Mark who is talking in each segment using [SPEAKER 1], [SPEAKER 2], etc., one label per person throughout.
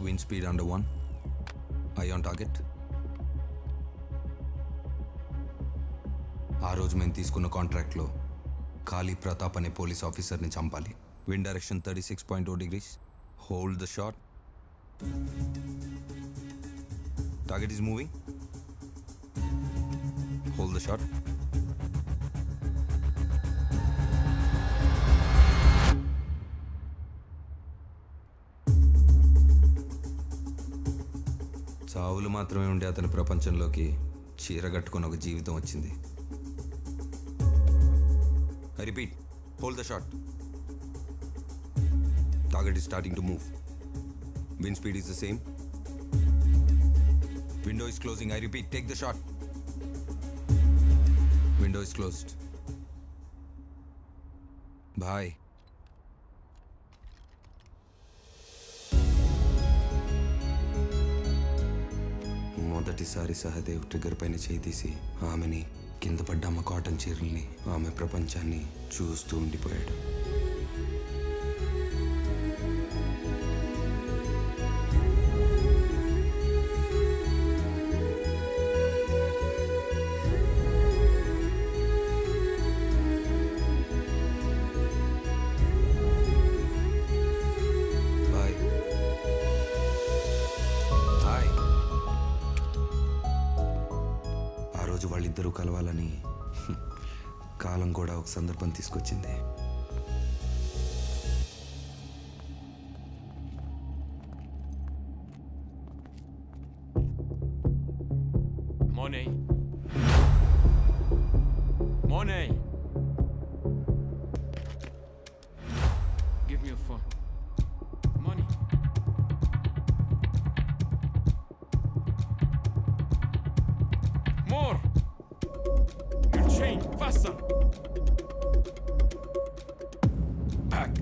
[SPEAKER 1] Wind speed under 1. Eye on target. ఆ రోజు మేము తీసుకున్న కాంట్రాక్ట్లో ఖాళీ ప్రతాప్ అనే పోలీస్ ఆఫీసర్ని చంపాలి. Wind direction 36.0 degrees. Hold the shot. Target is moving. Hold the shot. చావులు మాత్రమే ఉండే అతని ప్రపంచంలోకి చీరగట్టుకుని ఒక జీవితం వచ్చింది. I repeat, hold the shot. Target is starting to move. Wind speed is the same. Window is closing. I repeat, take the shot. Window is closed. Bye. మొదటిసారి Sahadev trigger పైన చేయి తీసి ఆమెని కింద పడ్డ అమ్మ కాటన్ చీరల్ని ఆమె ప్రపంచాన్ని చూస్తూ ఉండిపోయాడు. వాళ్ళిద్దరూ కలవాలని కాలం కూడా ఒక సందర్భం తీసుకొచ్చింది.
[SPEAKER 2] Money. Money. Give me your phone. Money. More. Your chain, faster. Back.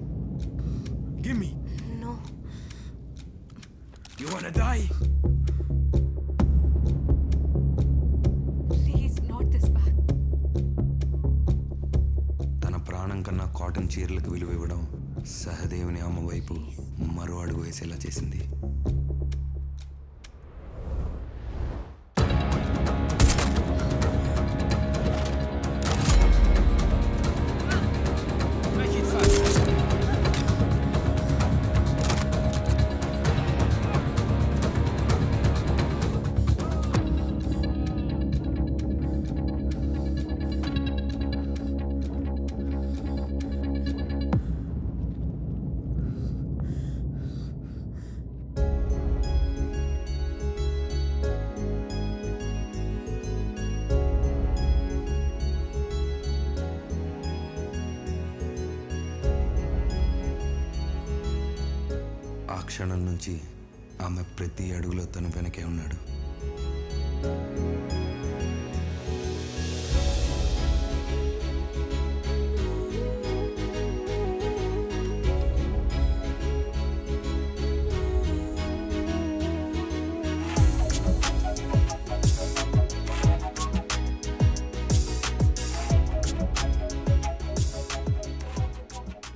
[SPEAKER 2] Give me.
[SPEAKER 3] No.
[SPEAKER 2] You wanna die?
[SPEAKER 3] Please, not this back.
[SPEAKER 1] తన ప్రాణం కన్నా కాటన్ చీరలకు విలువ ఇవ్వడం సహదేవుని అమ్మ వైపు మరో అడుగు వేసేలా చేసింది. ఆ క్షణం నుంచి ఆమె ప్రతి అడుగులో తను వెనకే ఉన్నాడు.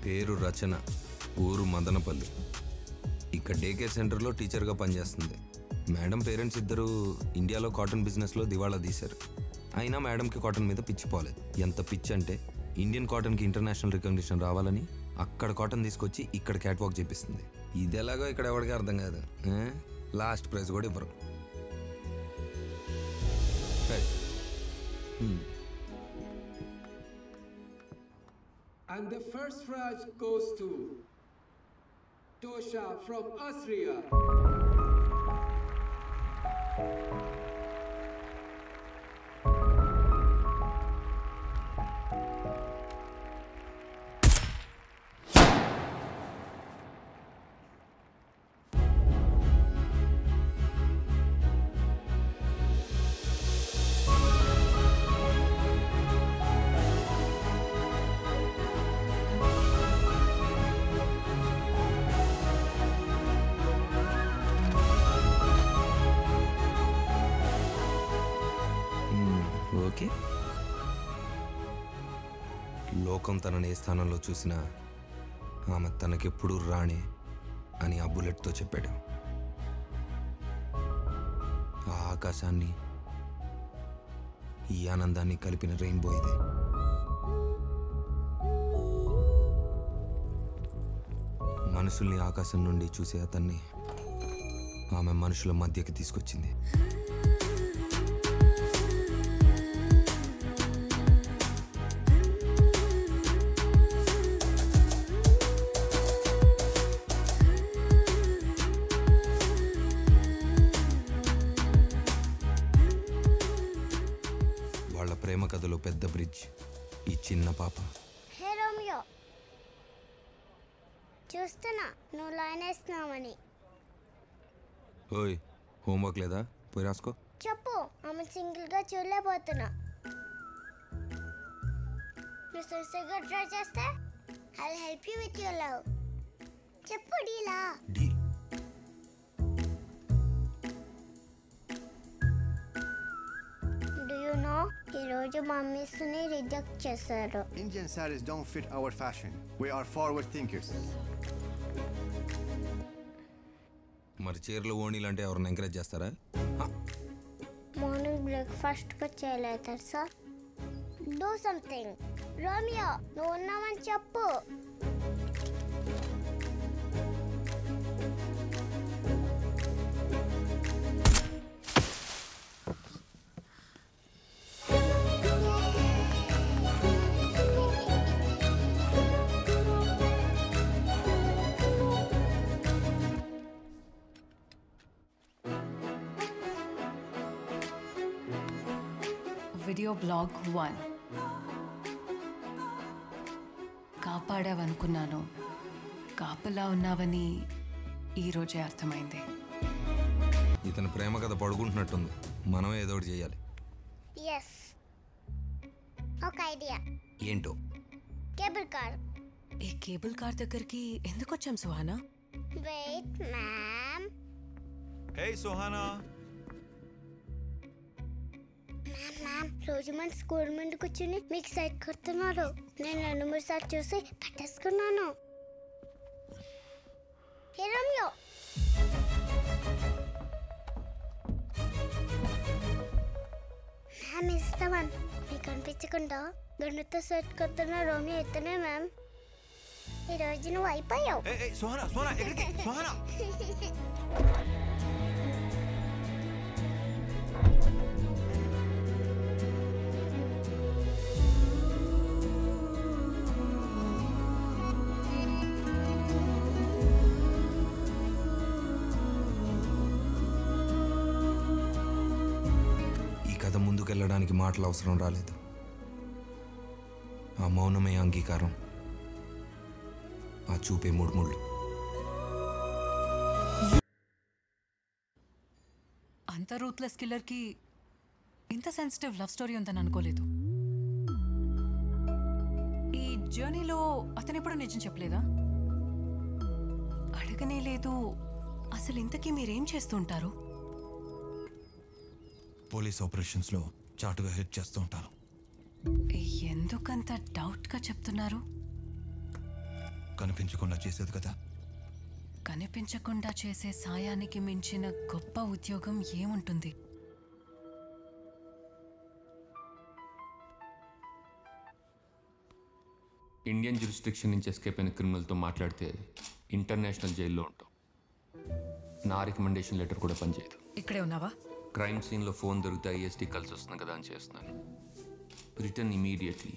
[SPEAKER 1] పేరు రచన, ఊరు మదనపల్లి. ఇక్కడ డే కేర్ సెంటర్లో టీచర్గా పనిచేస్తుంది. మేడం పేరెంట్స్ ఇద్దరు ఇండియాలో కాటన్ బిజినెస్లో దివాళా తీశారు. అయినా మేడంకి కాటన్ మీద పిచ్చి పోలేదు. ఎంత పిచ్చి అంటే ఇండియన్ కాటన్కి ఇంటర్నేషనల్ రికగ్నిషన్ రావాలని అక్కడ కాటన్ తీసుకొచ్చి ఇక్కడ క్యాట్ వాక్ చేపిస్తుంది. ఇది ఎలాగో ఇక్కడ ఎవరికి అర్థం కాదు. లాస్ట్ ప్రైజ్ కూడా ఇవ్వరు.
[SPEAKER 4] And the first prize goes to Tosha from Austria.
[SPEAKER 1] Okay, లోకం తనని ఏ స్థానంలో చూసినా ఆమె తనకెప్పుడు రాణే అని ఆ బుల్లెట్తో చెప్పాడు. ఆ ఆకాశాన్ని ఈ ఆనందాన్ని కలిపిన రెయిన్బో ఇదే. మనుషుల్ని ఆకాశం నుండి చూసే అతన్ని ఆమె మనుషుల మధ్యకి తీసుకొచ్చింది. వాళ్ళ ప్రేమ కథలో పెద్ద బ్రిడ్జ్ ఈ చిన్న పాప.
[SPEAKER 3] హే రోమియో, చూస్తున్నా నువ్వు లైన్ వేస్తున్నావని.
[SPEAKER 1] ఓయ్, హోంవర్క్ లేదా? పోయి రాసుకో.
[SPEAKER 3] చెప్పు, ఆమె సింగిల్గా చూడలేకపోతున్నా. నువ్వు సిన్సియర్గా ట్రై చేస్తే I will help you with your love. చెప్పు డీలా.
[SPEAKER 1] డీల్.
[SPEAKER 3] డూ యూ నో ఈరోజు మా మిస్ని రిజెక్ట్ చేశారు.
[SPEAKER 5] Indian sarees don't fit our fashion. We are forward thinkers.
[SPEAKER 1] మరి చీరలు ఓణీలు అంటే ఎవరిని ఎంకరేజ్ చేస్తారా?
[SPEAKER 3] మార్నింగ్ బ్రేక్ఫాస్ట్గా చేయలేదు సార్. Do something. రోమియో, నువ్వు ఉన్నావని చెప్పు.
[SPEAKER 6] Video blog 1. కాపాడావనుకున్నాను, కాపలా ఉన్నావని ఈరోజే అర్థమైంది.
[SPEAKER 1] ఇతని ప్రేమ కథ పడుకుంటున్నట్టుంది. మనమే ఏదో ఒకటి చేయాలి.
[SPEAKER 3] ఎస్, ఒక ఐడియా.
[SPEAKER 1] ఏంటో?
[SPEAKER 3] Cable car.
[SPEAKER 6] ఈ కేబుల్ కార్ దగ్గరికి ఎందుకు వచ్చాం Suhana?
[SPEAKER 3] Wait ma'am.
[SPEAKER 2] Hey, Sohana.
[SPEAKER 3] Ma'am, రోజు మన స్కూల్ ముందు కూర్చుని మీకు సైట్ కొడుతున్నారు. నేను 2-3 సార్లు చూసి పట్టేసుకున్నాను. హే రోమియో, మ్యామ్ ఇస్తామని మీకు అనిపించకుండా గన్నుతో సైట్ కొడుతున్న రోమియో ఇతనే మ్యామ్. ఈరోజు నువ్వు అయిపోయావు.
[SPEAKER 2] Hey, Sohana, ఎక్కడికి? Sohana.
[SPEAKER 1] ముందుకెళ్ళడానికి మాటలు అవసరం రాలేదు. ఆ మౌనమే అంగీకారం, ఆ చూపే ముడుముళ్ళు.
[SPEAKER 6] అంత రూత్లెస్ కిల్లర్కి ఇంత సెన్సిటివ్ లవ్ స్టోరీ ఉందని అనుకోలేదు. ఈ జర్నీలో అతను ఎప్పుడు నిజం చెప్పలేదా? అడగనే లేదు. అసలు ఇంతకీ మీరేం చేస్తుంటారు?
[SPEAKER 7] పోలీస్ ఆపరేషన్స్లో చాటుగా హెల్ప్ చేస్తూ ఉంటాను.
[SPEAKER 6] ఎందుకంత డౌట్గా చెప్తున్నారు?
[SPEAKER 7] కనిపించకుండా చేసేది కదా.
[SPEAKER 6] కనిపించకుండా చేసే సాయానికి మించిన గొప్ప ఉద్యోగం ఏముంటుంది?
[SPEAKER 8] ఇండియన్ జ్యూరిస్డిక్షన్ నుంచి ఎస్కేప్ అయిన క్రిమినల్తో మాట్లాడితే ఇంటర్నేషనల్ జైల్లో ఉంటాం. నా రికమెండేషన్ లెటర్ కూడా పనిచేయదు.
[SPEAKER 6] ఇక్కడే ఉన్నావా?
[SPEAKER 8] క్రైమ్ సీన్లో ఫోన్ దొరికితే ఐఎస్టీ కలిసి వస్తుంది కదా అని చేస్తున్నాను. Return immediately.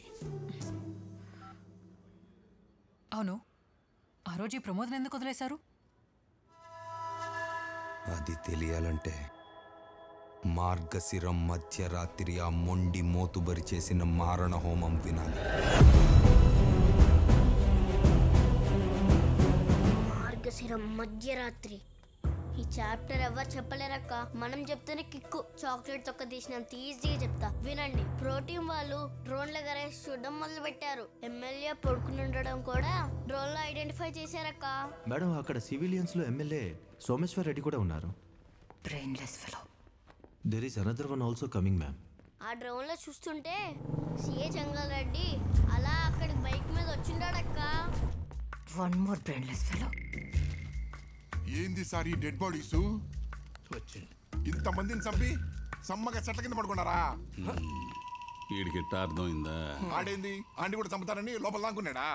[SPEAKER 6] అవును, ఆ రోజు ఈ ప్రమోదం ఎందుకు వదిలేశారు?
[SPEAKER 1] అది తెలియాలంటే మార్గశిరం మధ్యరాత్రి ఆ మొండి మోతుబరి చేసిన మారణ హోమం వినాలి.
[SPEAKER 3] మార్గశిరం మధ్యరాత్రి. ఈ చాప్టర్ ఎవరు చెప్పలేరక్క, మనం చెప్తేనే కిక్కు. చాక్లెట్ తొక్క తీసినంత ఈజీగా చెప్తా వినండి. ప్రోటీన్ వాళ్ళు డ్రోన్ల గరేసి చూడడం మొదలు పెట్టారు. ఎమ్మెల్యే పడుకుని ఉండడం కూడా డ్రోన్ లో ఐడెంటిఫై చేశారక్క.
[SPEAKER 9] మేడం, అక్కడ సివిలియన్స్ లో ఎమ్మెల్యే సోమేశ్వర్ రెడ్డి కూడా ఉన్నారు.
[SPEAKER 6] Brainless fellow.
[SPEAKER 9] There is another one also coming ma'am.
[SPEAKER 3] ఆ డ్రోన్ లో చూస్తుంటే సిఏ జంగల్ రెడ్డి అలా అక్కడికి బైక్ మీద వచ్చిండాడక్క.
[SPEAKER 6] One more brainless fellow.
[SPEAKER 10] ఏంది సార్ ఈ డెడ్ బాడీస్? ఇంతమందిని చంపి సమ్మగా చెట్ల కింద పడుకున్నారా?
[SPEAKER 11] వీడికి ఎట్టా అర్థమైందా?
[SPEAKER 10] ఆడేంది ఆండి కూడా చంపుతారని లోపల దాక్కున్నాడా?